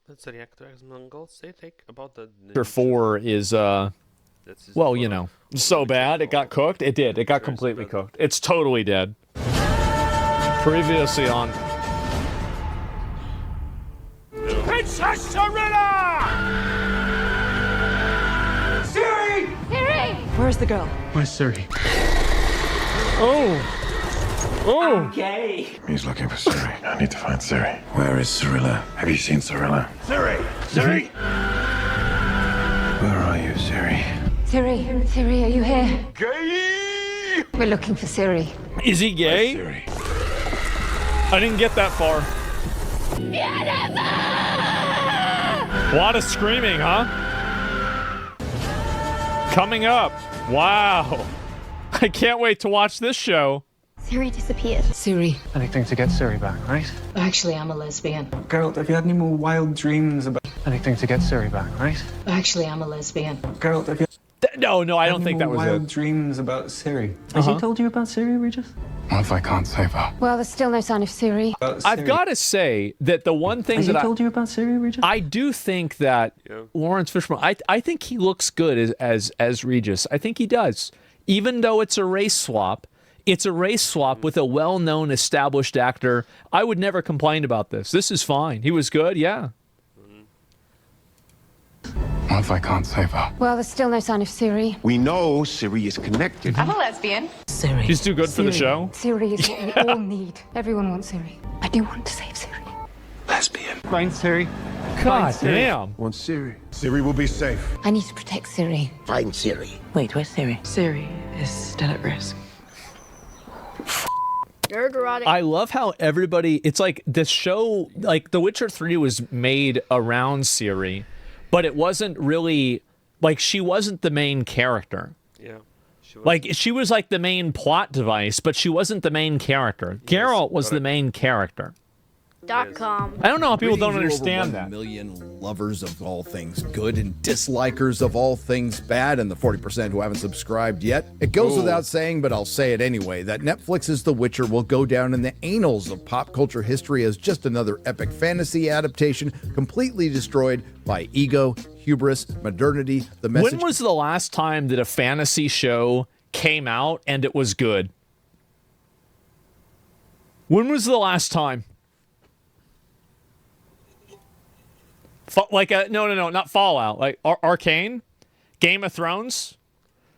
Let's react to Mongols. Say take about the. Chapter 4 is, well, you know, so bad. It got cooked. It did. It got completely cooked. It's totally dead. Previously on... Princess Cirilla! Siri! Siri! Where's the girl? Where's Siri? Oh! Oh! Okay. He's looking for Siri. I need to find Siri. Where is Cirilla? Have you seen Cirilla? Siri! Siri! Where are you, Siri? Siri, Siri, are you here? Gay! We're looking for Siri. Is he gay? Siri. I didn't get that far. A lot of screaming, huh? Coming up. Wow. I can't wait to watch this show. Siri disappeared. Siri. Anything to get Siri back, right? Actually, I'm a lesbian. Geralt, have you had any more wild dreams about anything to get Siri back, right? Actually, I'm a lesbian. Geralt, have you No, I had don't any think that more was wild it. dreams about Siri? Has he told you about Siri, Regis? What if I can't save her? Well, there's still no sign of Siri. About I've Siri. got to say that the one thing Has he that told you about Siri, Regis? I do think that Lawrence Fishburne, I think he looks good as Regis. I think he does. Even though it's a race swap, it's a race swap with a well-known established actor. I would never complain about this. This is fine. He was good, yeah. What if I can't save her? Well, there's still no sign of Siri. We know Siri is connected. I'm a lesbian. Siri. He's too good for the show. Siri is what we all need. Everyone wants Siri. I do want to save Siri. Lesbian. Find Siri. God damn. Want Siri? Siri will be safe. I need to protect Siri. Find Siri. Wait, where's Siri? Siri is still at risk. I love how everybody, it's like this show, like The Witcher 3 was made around Ciri, but it wasn't really, like she wasn't the main character. Yeah. Like she was like the main plot device, but she wasn't the main character. Geralt was the main character. .com. I don't know how people don't understand that. Million lovers of all things good and dislikers of all things bad, and the 40% who haven't subscribed yet. It goes without saying, but I'll say it anyway, that Netflix's The Witcher will go down in the annals of pop culture history as just another epic fantasy adaptation completely destroyed by ego, hubris, modernity, the message... When was the last time that a fantasy show came out and it was good? When was the last time? Like no, not Fallout. Like Arcane, Game of Thrones.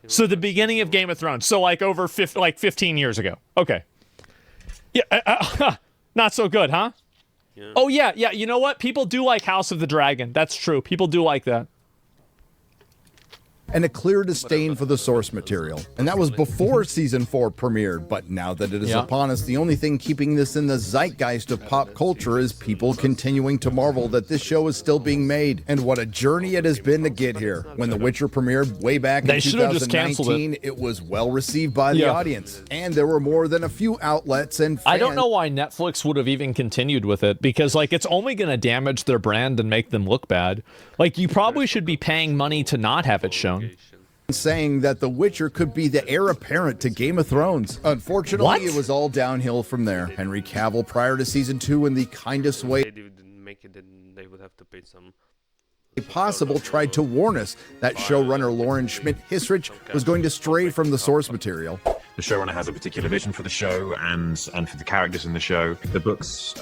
So the beginning of Game of Thrones. So like over 15 years ago. Okay. Yeah, not so good, huh? Yeah. Oh yeah. You know what? People do like House of the Dragon. That's true. People do like that. And a clear disdain for the source material. And that was before Season 4 premiered, but now that it is upon us, the only thing keeping this in the zeitgeist of pop culture is people continuing to marvel that this show is still being made. And what a journey it has been to get here. When The Witcher premiered way back in 2019, it was well received by the audience. And there were more than a few outlets and fans. I don't know why Netflix would have even continued with it, because like it's only going to damage their brand and make them look bad. Like you probably should be paying money to not have it shown. Saying that The Witcher could be the heir apparent to Game of Thrones. Unfortunately, it was all downhill from there. Henry Cavill, prior to Season 2, in the kindest way They didn't make it, then they would have to pay some. possible, tried to warn us that showrunner Lauren Schmidt-Hissrich was going to stray from the source material. The showrunner has a particular vision for the show and for the characters in the show. The books,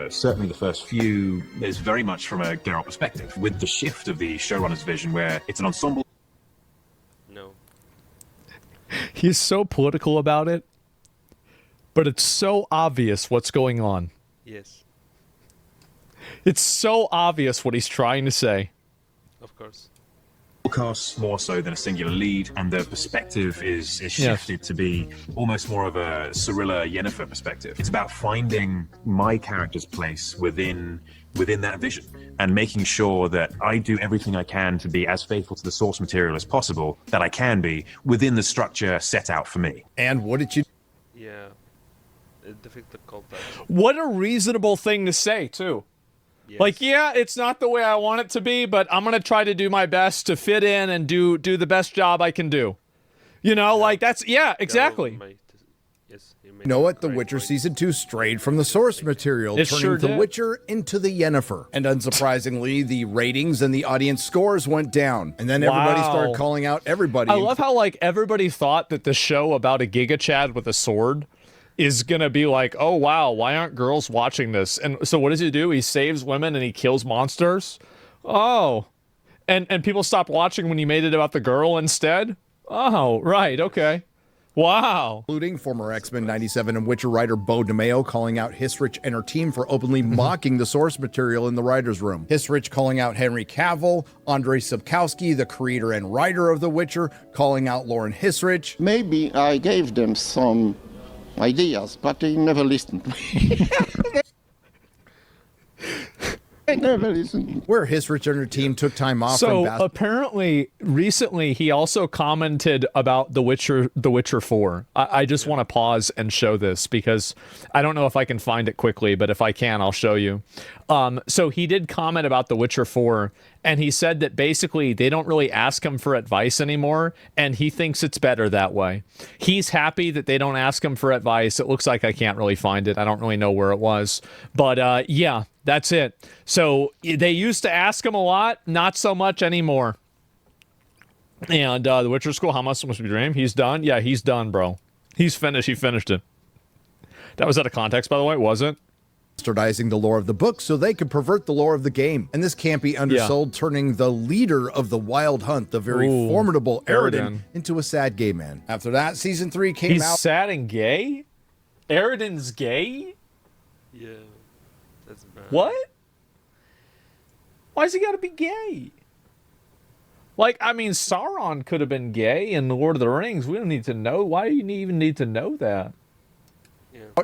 certainly the first few, is very much from a Geralt perspective, with the shift of the showrunner's vision where it's an ensemble. No. He's so political about it, but it's so obvious what's going on. Yes. It's so obvious what he's trying to say. Of course. Casts more so than a singular lead, and the perspective is shifted to be almost more of a Cirilla Yennefer perspective. It's about finding my character's place within that vision and making sure that I do everything I can to be as faithful to the source material as possible that I can be within the structure set out for me. And what did you... Yeah. Difficult call that. What a reasonable thing to say, too. Yes. Like, yeah, it's not the way I want it to be, but I'm going to try to do my best to fit in and do the best job I can do. You know, like, that's, yeah, exactly. Yes. You know what? The Witcher Season 2 strayed from the source material, It turning sure The did. Witcher into the Yennefer. And unsurprisingly, the ratings and the audience scores went down. And then everybody started calling out everybody. I love how, like, everybody thought that the show about a Giga Chad with a sword is gonna be like, oh wow, why aren't girls watching this? And so what does he do? He saves women and he kills monsters? Oh. And people stopped watching when he made it about the girl instead? Oh, right, okay. Wow. Including former X-Men 97 and Witcher writer Bo DeMeo calling out Hisrich and her team for openly mocking the source material in the writer's room. Hisrich calling out Henry Cavill, Andrei Sapkowski, the creator and writer of The Witcher, calling out Lauren Hisrich. Maybe I gave them some ideas, but they never listened to me. I never listened. Where Hisrich and her team took time off So from apparently, recently, he also commented about The Witcher 4. I just want to pause and show this because I don't know if I can find it quickly, but if I can, I'll show you. So he did comment about The Witcher 4, and he said that basically they don't really ask him for advice anymore, and he thinks it's better that way. He's happy that they don't ask him for advice. It looks like I can't really find it. I don't really know where it was. But yeah, that's it. So they used to ask him a lot, not so much anymore. And The Witcher School, how much must we dream? He's done? Yeah, he's done, bro. He's finished. He finished it. That was out of context, by the way, it wasn't? bastardizing the lore of the book so they could pervert the lore of the game. And this can't be undersold, turning the leader of the Wild Hunt, the very formidable Aridin, into a sad gay man. After that, season 3 came out. He's sad and gay? Aridin's gay? Yeah. That's bad. What? Why's he gotta be gay? Like, I mean, Sauron could have been gay in The Lord of the Rings. We don't need to know. Why do you even need to know that?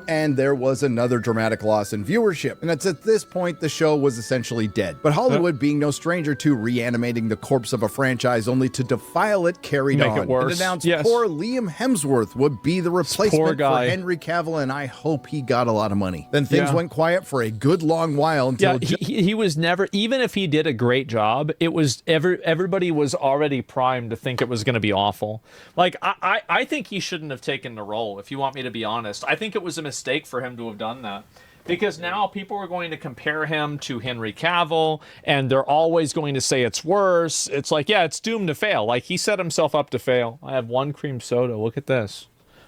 And there was another dramatic loss in viewership. And it's at this point the show was essentially dead. But Hollywood, being no stranger to reanimating the corpse of a franchise only to defile it, carried Make on. it worse. And announced Yes. poor Liam Hemsworth would be the replacement for guy. Henry Cavill, and I hope he got a lot of money. Then things went quiet for a good long while until... Yeah, he was never, even if he did a great job, it was everybody was already primed to think it was going to be awful. Like, I think he shouldn't have taken the role, if you want me to be honest. I think it was a mistake for him to have done that. Because now people are going to compare him to Henry Cavill, and they're always going to say it's worse. It's like, yeah, it's doomed to fail. Like, he set himself up to fail. I have one cream soda. Look at this.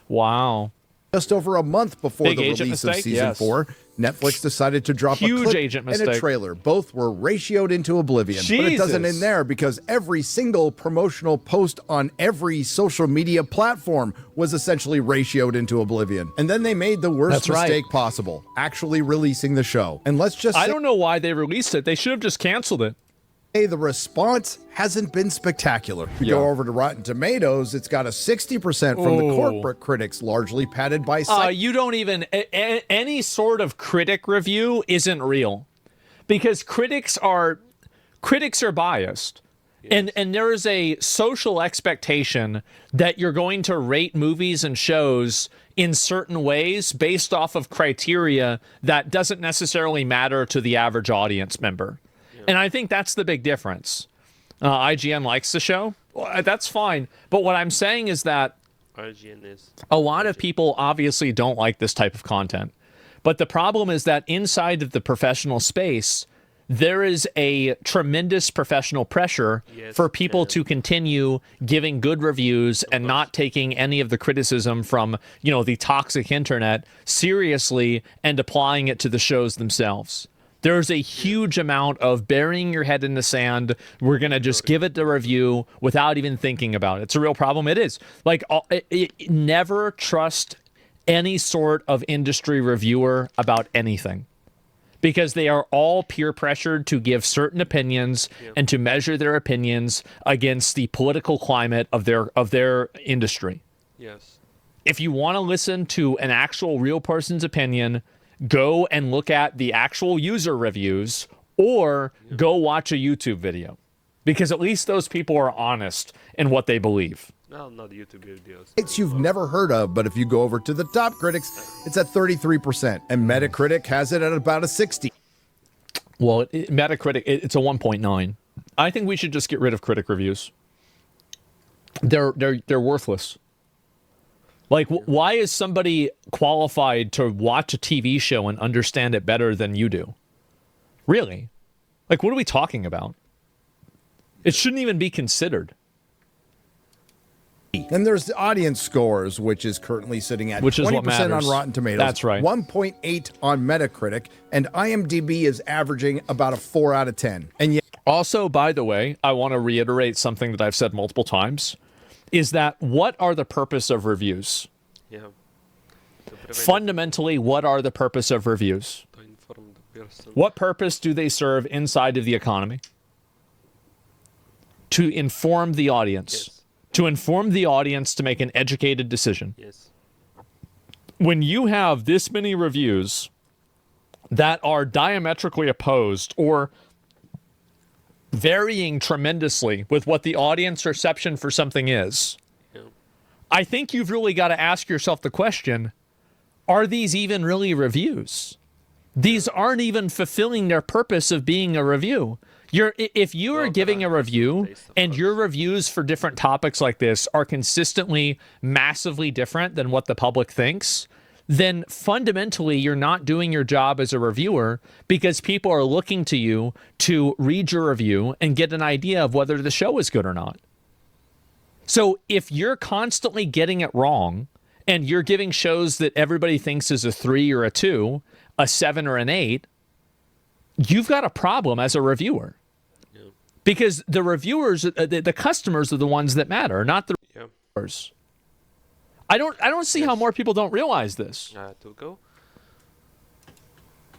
Wow. Just over a month before Big the agent release of mistake? season Yes. 4, Netflix decided to drop Huge a clip agent and a mistake. trailer. Both were ratioed into oblivion. But it doesn't Jesus. end there, because every single promotional post on every social media platform was essentially ratioed into oblivion. And then they made the worst That's right. mistake possible, actually releasing the show. And let's just I say don't know why they released it. They should have just canceled it. the response hasn't been spectacular. If you go over to Rotten Tomatoes, it's got a 60% from the corporate critics, largely padded by You don't even any sort of critic review isn't real, because critics are biased. And there is a social expectation that you're going to rate movies and shows in certain ways based off of criteria that doesn't necessarily matter to the average audience member. And I think that's the big difference. IGN likes the show. Well, that's fine. But what I'm saying is that IGN is a lot of people obviously don't like this type of content. But the problem is that inside of the professional space, there is a tremendous professional pressure for people to continue giving good reviews and not taking any of the criticism from, the toxic internet seriously and applying it to the shows themselves. There's a huge amount of burying your head in the sand. We're going to just give it the review without even thinking about it. It's a real problem. It is. Like, never trust any sort of industry reviewer about anything, because they are all peer pressured to give certain opinions and to measure their opinions against the political climate of their industry. Yes. If you want to listen to an actual real person's opinion, go and look at the actual user reviews or go watch a YouTube video, because at least those people are honest in what they believe. No, not YouTube videos. It's you've never heard of, but if you go over to the top critics, it's at 33%, and Metacritic has it at about a 60. Well, Metacritic, it's a 1.9. I think we should just get rid of critic reviews. They're worthless. Like, why is somebody qualified to watch a TV show and understand it better than you do? Really? Like, what are we talking about? It shouldn't even be considered. And there's the audience scores, which is currently sitting at Which is what 20% matters. on Rotten Tomatoes. That's right. 1.8 on Metacritic, and IMDb is averaging about a 4 out of 10. And yet, also, by the way, I want to reiterate something that I've said multiple times, is that what are the purpose of reviews? Yeah. Fundamentally, what are the purpose of reviews? To inform the person. What purpose do they serve inside of the economy? To inform the audience. Yes. To inform the audience to make an educated decision. Yes. When you have this many reviews that are diametrically opposed or varying tremendously with what the audience reception for something is, Yeah. I think you've really got to ask yourself the question, are these even really reviews? These aren't even fulfilling their purpose of being a review. If you are giving a review and your reviews for different topics like this are consistently massively different than what the public thinks, then fundamentally you're not doing your job as a reviewer, because people are looking to you to read your review and get an idea of whether the show is good or not. So if you're constantly getting it wrong and you're giving shows that everybody thinks is a 3 or a 2, a 7 or an 8, you've got a problem as a reviewer. Because the reviewers, the customers are the ones that matter, not the reviewers. I don't see how more people don't realize this. To go.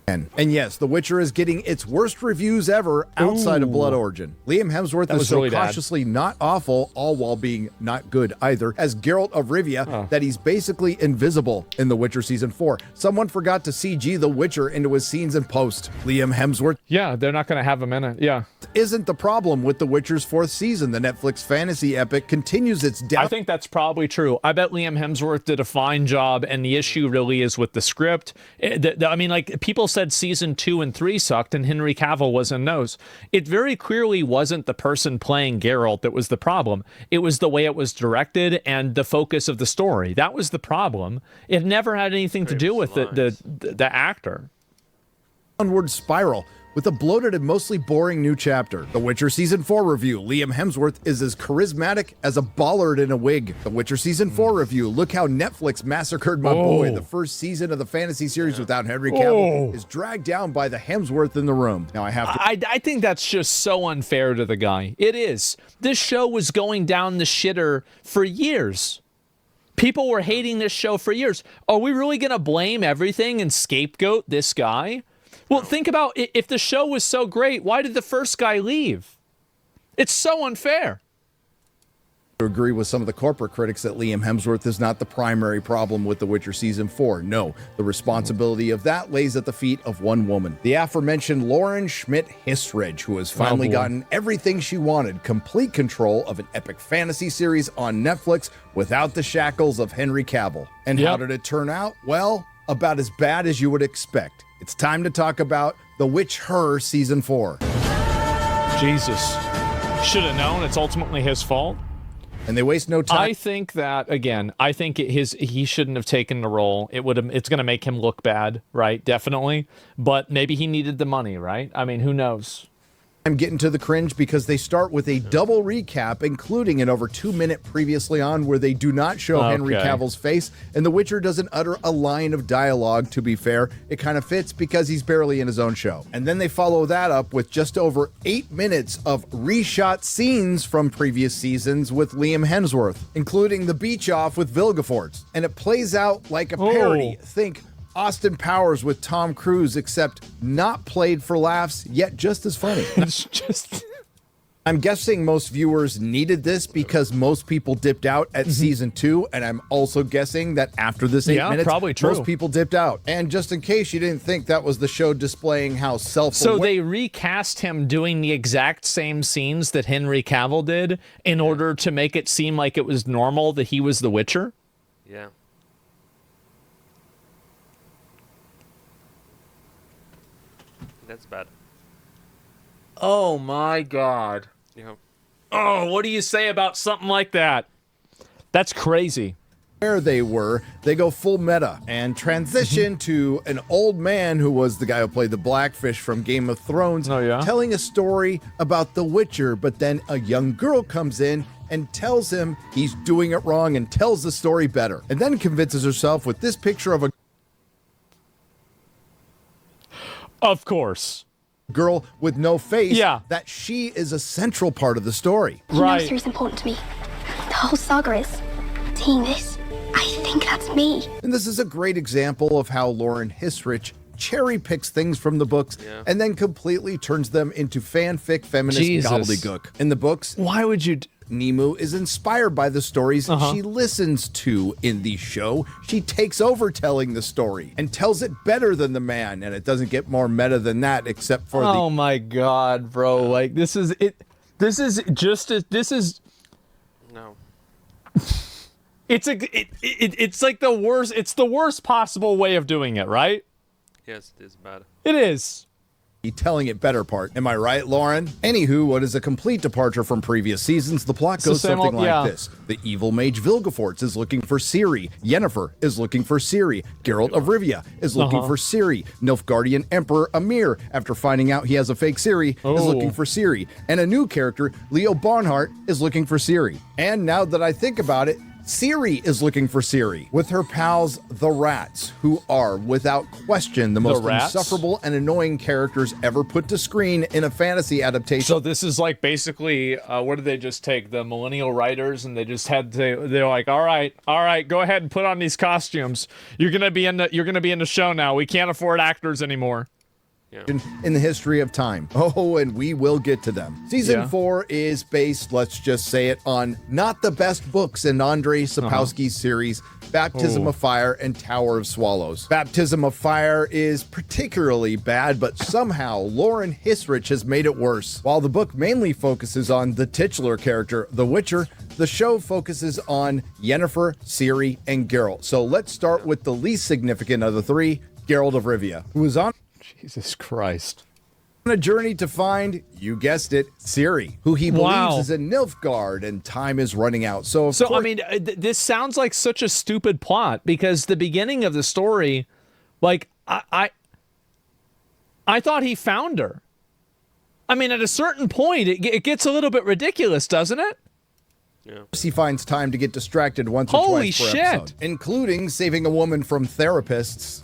And yes, The Witcher is getting its worst reviews ever outside of Blood Origin. Liam Hemsworth is so really bad. cautiously not awful, all while being not good either, as Geralt of Rivia, that he's basically invisible in The Witcher Season 4. Someone forgot to CG The Witcher into his scenes in post. Liam Hemsworth Yeah, they're not going to have him in it. Yeah. isn't the problem with The Witcher's 4th season. The Netflix fantasy epic continues its down. I think that's probably true. I bet Liam Hemsworth did a fine job, and the issue really is with the script. I mean, like, people said season 2 and 3 sucked, and Henry Cavill was in those. It very clearly wasn't the person playing Geralt that was the problem. It was the way it was directed and the focus of the story. That was the problem. It never had anything to do with the actor. Downward spiral with a bloated and mostly boring new chapter. The Witcher Season 4 review. Liam Hemsworth is as charismatic as a bollard in a wig. The Witcher Season 4 review. Look how Netflix massacred my boy. The first season of the fantasy series without Henry Cavill is dragged down by the Hemsworth in the room. Now I have to... I think that's just so unfair to the guy. It is. This show was going down the shitter for years. People were hating this show for years. Are we really going to blame everything and scapegoat this guy? Well, think about if the show was so great, why did the first guy leave? It's so unfair. To agree with some of the corporate critics that Liam Hemsworth is not the primary problem with The Witcher Season 4. No, the responsibility of that lays at the feet of one woman, the aforementioned Lauren Schmidt-Hissrich, who has finally gotten everything she wanted, complete control of an epic fantasy series on Netflix without the shackles of Henry Cavill. And how did it turn out? Well, about as bad as you would expect. It's time to talk about The Witcher Season 4. Jesus. Should have known it's ultimately his fault. And they waste no time. I think that, again, I think he shouldn't have taken the role. It's going to make him look bad, right? Definitely. But maybe he needed the money, right? I mean, who knows? I'm getting to the cringe because they start with a double recap, including an over 2-minute previously on where they do not show Henry Cavill's face, and The Witcher doesn't utter a line of dialogue. To be fair, it kind of fits because he's barely in his own show. And then they follow that up with just over 8 minutes of reshot scenes from previous seasons with Liam Hemsworth, including the beach off with Vilgefortz. And it plays out like a parody. Think Austin Powers with Tom Cruise, except not played for laughs, yet just as funny. It's just... I'm guessing most viewers needed this because most people dipped out at season 2, and I'm also guessing that after this 8 minutes, probably true. most people dipped out. And just in case you didn't think that was the show displaying how So they recast him doing the exact same scenes that Henry Cavill did in order to make it seem like it was normal that he was the Witcher? Yeah. That's bad. Oh my God. Yeah. Oh, what do you say about something like that? That's crazy. where they were, they go full meta and transition to an old man who was the guy who played the Blackfish from Game of Thrones, telling a story about The Witcher, but then a young girl comes in and tells him he's doing it wrong and tells the story better, and then convinces herself with this picture of a girl with no face that she is a central part of the story. You know Ciri's important to me. The whole saga is. Seeing this, I think that's me. And this is a great example of how Lauren Hissrich cherry picks things from the books and then completely turns them into fanfic feminist gobbledygook. In the books, why would you... Nemu is inspired by the stories she listens to in the show. She takes over telling the story and tells it better than the man, and it doesn't get more meta than that except for Oh my god, bro. Like, this is No. It's like the worst. It's the worst possible way of doing it, right? Yes, it is bad. It is. Telling it better part. Am I right, Lauren? Anywho, what is a complete departure from previous seasons? The plot goes something like this. The evil mage Vilgefortz is looking for Ciri. Yennefer is looking for Ciri. Geralt of Rivia is looking for Ciri. Nilfgaardian Emperor Amir, after finding out he has a fake Ciri, is looking for Ciri. And a new character, Leo Barnhart, is looking for Ciri. And now that I think about it, Ciri is looking for Ciri with her pals, the Rats, who are, without question, the most insufferable and annoying characters ever put to screen in a fantasy adaptation. So this is like basically, what did they just take? The millennial writers, and they just had to. They're like, all right, go ahead and put on these costumes. You're gonna be in the show now. We can't afford actors anymore. In the history of time. Oh, and we will get to them. Season 4 is based, let's just say it, on not the best books in Andrei Sapkowski's series, Baptism of Fire and Tower of Swallows. Baptism of Fire is particularly bad, but somehow Lauren Hissrich has made it worse. While the book mainly focuses on the titular character, The Witcher, the show focuses on Yennefer, Ciri, and Geralt. So let's start with the least significant of the three, Geralt of Rivia, who is on Jesus Christ. On a journey to find, you guessed it, Ciri, who he believes is in Nilfgaard, and time is running out. So I mean, this sounds like such a stupid plot, because the beginning of the story, like, I thought he found her. I mean, at a certain point, it gets a little bit ridiculous, doesn't it? Yeah. He finds time to get distracted once or twice per episode, including saving a woman from therapists.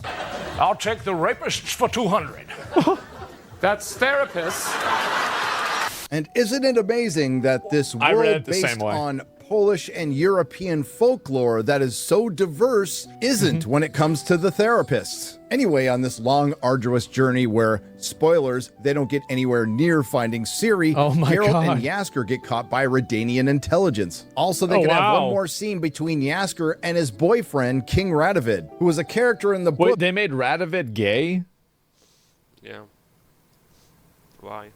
I'll take the rapists for 200. That's therapists. And isn't it amazing that this world based on Polish and European folklore that is so diverse isn't when it comes to the therapists? Anyway, on this long, arduous journey where, spoilers, they don't get anywhere near finding Ciri, Geralt and Jaskier get caught by Redanian intelligence. Also, they can have one more scene between Jaskier and his boyfriend, King Radovid, who was a character in the book. Wait, they made Radovid gay? Yeah. Why?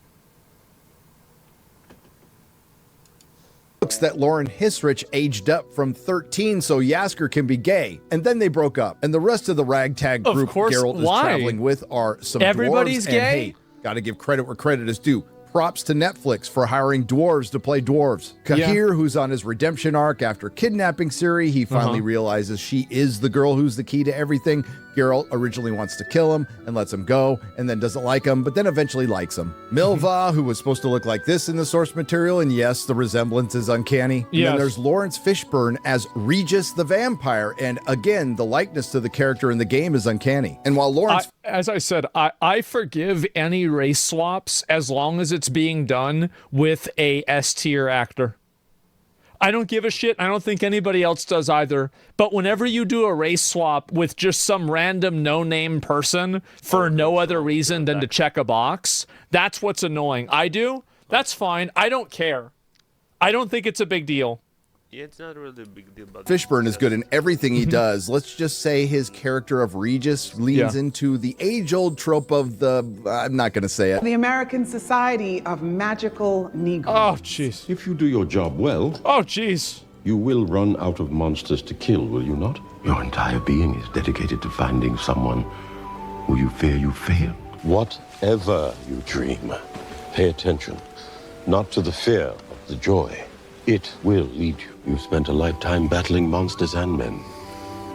That Lauren Hissrich aged up from 13 so Jaskier can be gay, and then they broke up. And the rest of the ragtag group Geralt is traveling with are some Everybody's dwarves. gay? And hey, gotta give credit where credit is due. Props to Netflix for hiring dwarves to play dwarves. Kahir, who's on his redemption arc after kidnapping Ciri, he finally realizes she is the girl who's the key to everything. Geralt originally wants to kill him and lets him go, and then doesn't like him, but then eventually likes him. Milva, who was supposed to look like this in the source material, and yes, the resemblance is uncanny. And then there's Lawrence Fishburne as Regis the vampire, and again, the likeness to the character in the game is uncanny. And while Lawrence... as I said, I forgive any race swaps as long as it's being done with a S-tier actor. I don't give a shit. I don't think anybody else does either. But whenever you do a race swap with just some random no-name person for no other reason than to check a box, that's what's annoying. I do. That's fine. I don't care. I don't think it's a big deal. Yeah, it's not really a big deal. But Fishburne is good in everything he does. Let's just say his character of Regis leans into the age-old trope of the... I'm not going to say it. The American Society of Magical Negroes. Oh, jeez. If you do your job well... Oh, jeez. You will run out of monsters to kill, will you not? Your entire being is dedicated to finding someone who you fear you failed. Whatever you dream, pay attention. Not to the fear, but the joy. It will lead you. You've spent a lifetime battling monsters and men.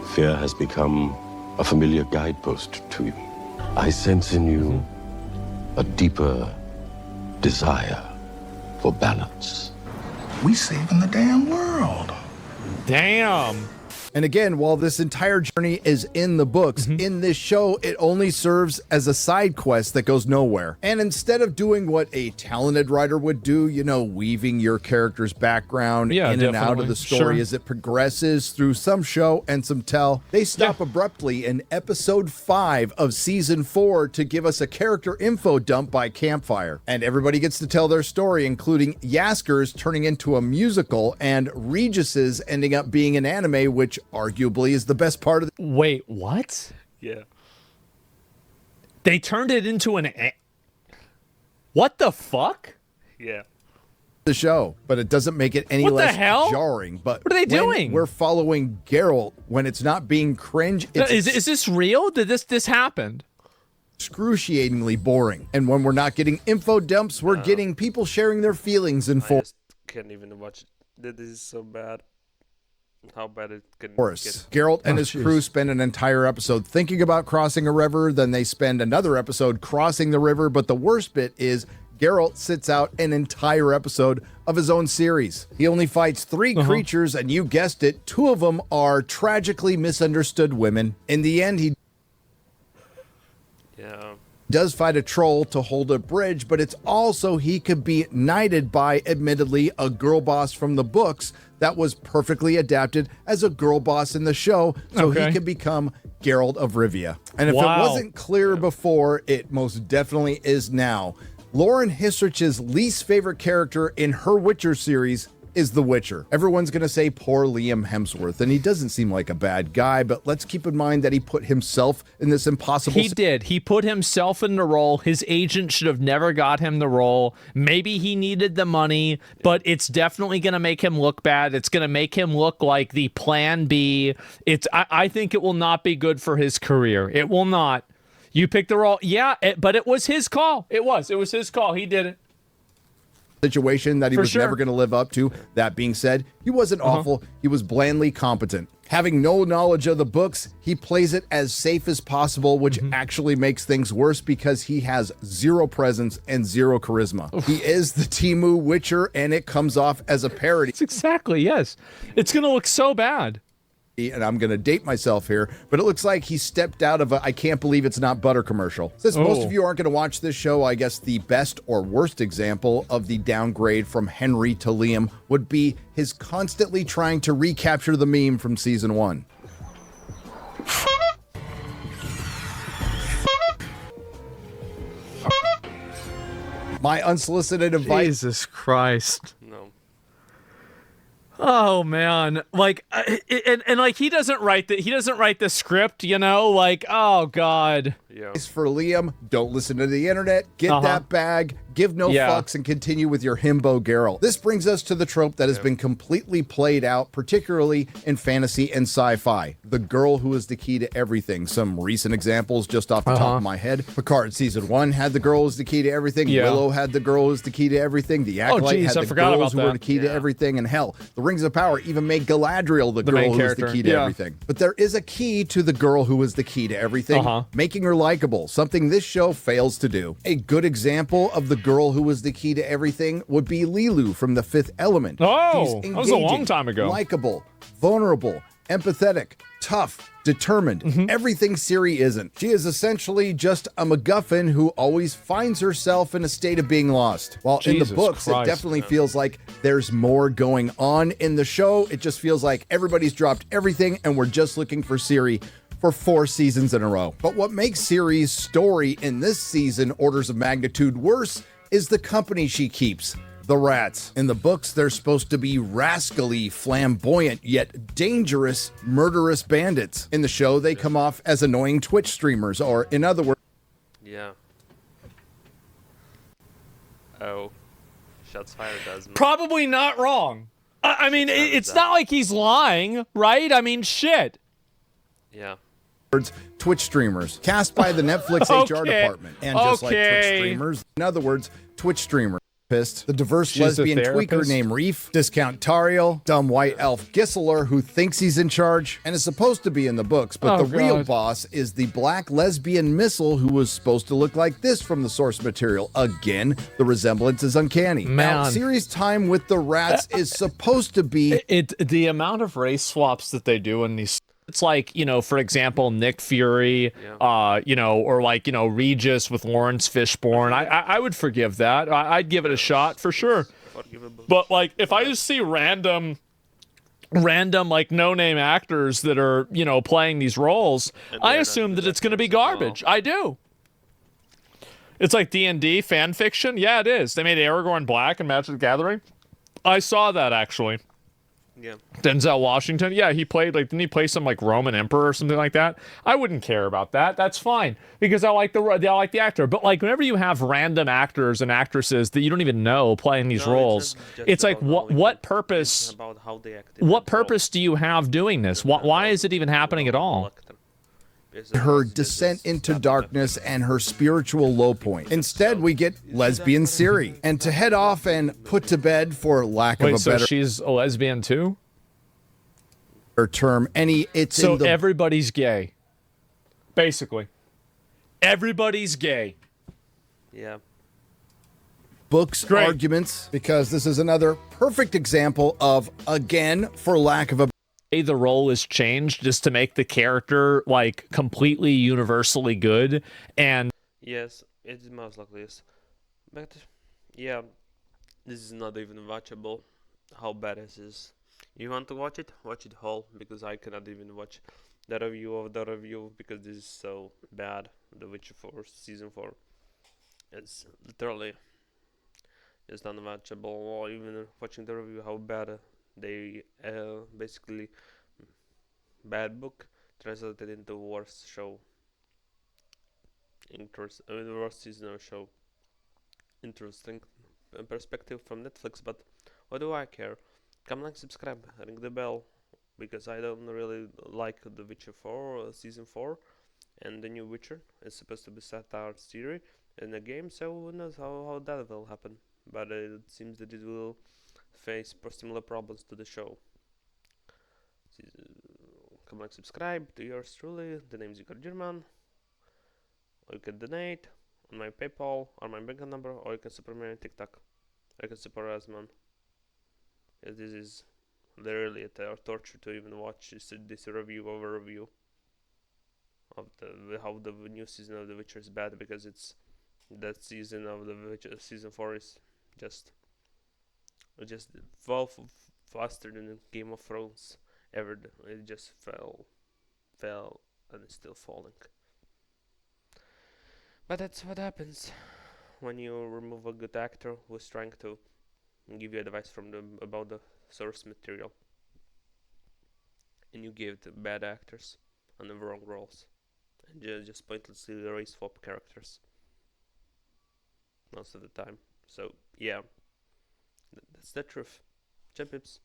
Fear has become a familiar guidepost to you. I sense in you a deeper desire for balance. We saving the damn world. Damn. And again, while this entire journey is in the books, in this show, it only serves as a side quest that goes nowhere. And instead of doing what a talented writer would do, you know, weaving your character's background in and out of the story as it progresses through some show and some tell, they stop abruptly in episode 5 of season 4 to give us a character info dump by campfire. And everybody gets to tell their story, including Yasker's turning into a musical and Regis's ending up being an anime, which arguably is the best part of the— Wait, what? Yeah. They turned it into what the fuck? Yeah. The show, but it doesn't make it any less jarring. But what are they doing? We're following Geralt when it's not being cringe. It's is this real? Did this happened? Excruciatingly boring. And when we're not getting info dumps, we're getting people sharing their feelings in I just can't even watch it. This is so bad. How bad it can get. Geralt and his crew spend an entire episode thinking about crossing a river, then they spend another episode crossing the river, but the worst bit is Geralt sits out an entire episode of his own series. He only fights 3 creatures, and you guessed it, 2 of them are tragically misunderstood women. In the end, he does fight a troll to hold a bridge, but it's also he could be knighted by, admittedly, a girl boss from the books that was perfectly adapted as a girl boss in the show, so he could become Geralt of Rivia. And if it wasn't clear before, it most definitely is now. Lauren Hissrich's least favorite character in her Witcher series is The Witcher. Everyone's going to say poor Liam Hemsworth, and he doesn't seem like a bad guy, but let's keep in mind that he put himself in this impossible— He did. He put himself in the role. His agent should have never got him the role. Maybe he needed the money, but it's definitely going to make him look bad. It's going to make him look like the plan B. I think it will not be good for his career. It will not. You picked the role. Yeah, but it was his call. It was his call. He did it. Situation that he was never going to live up to. That being said, he wasn't awful. He was blandly competent. Having no knowledge of the books, he plays it as safe as possible, which actually makes things worse because he has 0 presence and 0 charisma. He is the Temu Witcher, and it comes off as a parody. Exactly, yes. It's going to look so bad. And I'm going to date myself here, but it looks like he stepped out of a I can't believe it's not butter commercial. Since most of you aren't going to watch this show, I guess the best or worst example of the downgrade from Henry to Liam would be his constantly trying to recapture the meme from season 1. My unsolicited advice— Jesus Christ. No. Oh man, like, and like he doesn't write the script, you know, like, oh god. Yeah. For Liam, don't listen to the internet. Get that bag. Give no fucks and continue with your himbo Geralt. This brings us to the trope that has been completely played out, particularly in fantasy and sci-fi. The girl who is the key to everything. Some recent examples just off the top of my head. Picard season 1 had the girl who's the key to everything. Willow had the girl who's the key to everything. The Acolyte had the girls who were the key to everything. And hell, the Rings of Power even made Galadriel the girl who was the key to everything. But there is a key to the girl who is the key to everything, making her likable, something this show fails to do. A good example of the girl who was the key to everything would be Lilu from The Fifth Element. Oh, that was a long time ago. Likable, vulnerable, empathetic, tough, determined. Everything Ciri isn't. She is essentially just a MacGuffin who always finds herself in a state of being lost. While in the books, it definitely feels like there's more going on. In the show, it just feels like everybody's dropped everything and we're just looking for Ciri for 4 seasons in a row. But what makes Ciri's story in this season orders of magnitude worse is the company she keeps. The rats. In the books, they're supposed to be rascally, flamboyant, yet dangerous, murderous bandits. In the show, they come off as annoying Twitch streamers, or in other words... Yeah. Oh. Shots fired, doesn't. Probably not wrong. I mean, it's not like he's lying, right? I mean, shit. Yeah. Twitch streamers. Cast by the Netflix HR department. And just like Twitch streamers, in other words, Twitch streamers. therapist, the diverse She's a lesbian tweaker therapist? named Reef, discount Tariel, dumb white elf Gisseler who thinks he's in charge and is supposed to be in the books, but Oh, the real God. boss is the black lesbian missile who was supposed to look like this from the source material. Again, the resemblance is uncanny. Now, Man. series time with the rats is supposed to be The amount of race swaps that they do in these, it's like, you know, for example, Nick Fury, you know, or like, you know, Regis with Lawrence Fishburne. I would forgive that. I'd give it a shot for sure. But like, if I just see random like no-name actors that are, you know, playing these roles, I assume that it's going to be garbage. I do. It's like D&D fan fiction. Yeah, it is. They made Aragorn black in Magic the Gathering. I saw that actually. Yeah. Denzel Washington. Yeah, he played like, didn't he play some like Roman emperor or something like that? I wouldn't care about that. That's fine because I like the actor. But like whenever you have random actors and actresses that you don't even know playing these roles, it's like what purpose? About how they act in What that role. purpose do you have doing this? Why is it even happening at all? her descent into darkness and her spiritual low point. Instead, we get lesbian Siri. And to head off and put to bed, for lack of Wait, a so better she's a lesbian too? term, it's So in the everybody's gay. Basically. Everybody's gay. Yeah. books arguments, because this is another perfect example of, again, for lack of a the role is changed just to make the character like completely universally good, and yes, it is most likely yes. But yeah, this is not even watchable. How bad is this? You want to watch it? Watch it whole, because I cannot even watch the review of the review because this is so bad. The Witcher 4 season 4. It's literally just unwatchable. Or even watching the review, how bad they basically bad book translated into worst show. Worst season of show. Interesting perspective from Netflix, but what do I care? Come like, subscribe, ring the bell, because I don't really like The Witcher 4 season 4, and the new Witcher is supposed to be set out series in the game, so who knows how that will happen. But it seems that it will face similar problems to the show. Come like, subscribe to yours truly. The name is igorkodurman. Or you can donate on my PayPal or my bank number, or you can support me on TikTok. Or you can support us, man. Yes, this is literally a torture to even watch this review over review of how the new season of The Witcher is bad, because it's that season of The Witcher season 4 is just fell faster than Game of Thrones ever. It just fell and it's still falling. But that's what happens when you remove a good actor who's trying to give you advice about the source material, and you give the bad actors on the wrong roles, and just pointlessly race swap characters most of the time. So yeah, that's the truth. Ciao, pips.